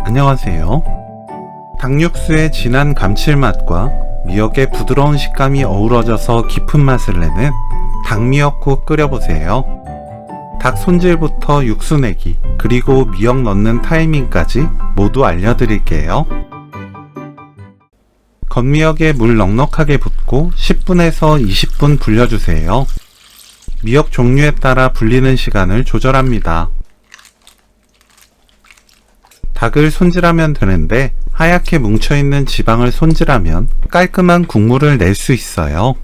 안녕하세요. 닭육수의 진한 감칠맛과 미역의 부드러운 식감이 어우러져서 깊은 맛을 내는 닭미역국 끓여보세요. 닭 손질부터 육수 내기, 그리고 미역 넣는 타이밍까지 모두 알려드릴게요. 겉미역에 물 넉넉하게 붓고 10분에서 20분 불려주세요. 미역 종류에 따라 불리는 시간을 조절합니다. 닭을 손질하면 되는데 하얗게 뭉쳐있는 지방을 손질하면 깔끔한 국물을 낼 수 있어요.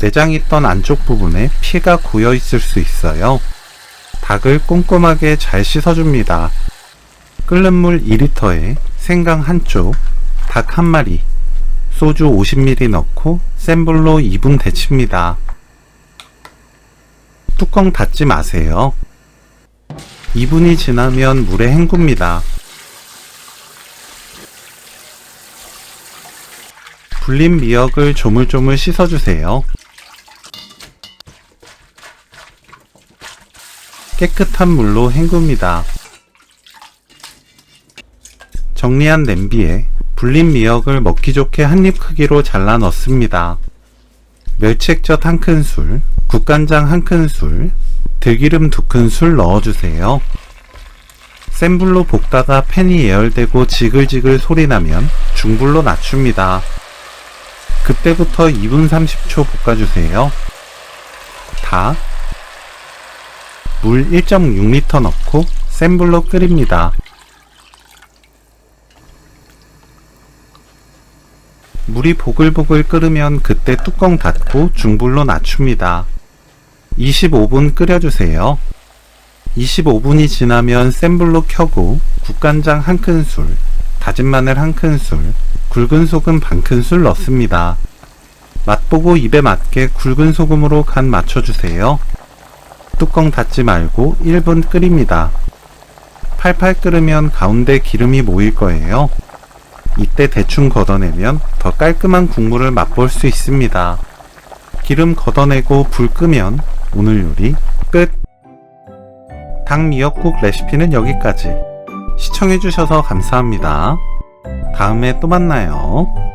내장이 있던 안쪽 부분에 피가 고여 있을 수 있어요. 닭을 꼼꼼하게 잘 씻어줍니다. 끓는 물 2리터에 생강 한쪽, 닭 1마리, 소주 50ml 넣고 센 불로 2분 데칩니다. 뚜껑 닫지 마세요. 2분이 지나면 물에 헹굽니다. 불린 미역을 조물조물 씻어주세요. 깨끗한 물로 헹굽니다. 정리한 냄비에 불린 미역을 먹기 좋게 한입 크기로 잘라 넣습니다. 멸치액젓 1큰술, 국간장 1큰술, 들기름 2큰술 넣어주세요. 센 불로 볶다가 팬이 예열되고 지글지글 소리나면 중불로 낮춥니다. 그때부터 2분 30초 볶아주세요. 닭, 물 1.6리터 넣고 센 불로 끓입니다. 물이 보글보글 끓으면 그때 뚜껑 닫고 중불로 낮춥니다. 25분 끓여주세요. 25분이 지나면 센 불로 켜고 국간장 1큰술, 다진 마늘 1큰술, 굵은 소금 반큰술 넣습니다. 맛보고 입에 맞게 굵은 소금으로 간 맞춰주세요. 뚜껑 닫지 말고 1분 끓입니다. 팔팔 끓으면 가운데 기름이 모일 거예요. 이때 대충 걷어내면 더 깔끔한 국물을 맛볼 수 있습니다. 기름 걷어내고 불 끄면 오늘 요리 끝! 닭미역국 레시피는 여기까지. 시청해주셔서 감사합니다. 다음에 또 만나요.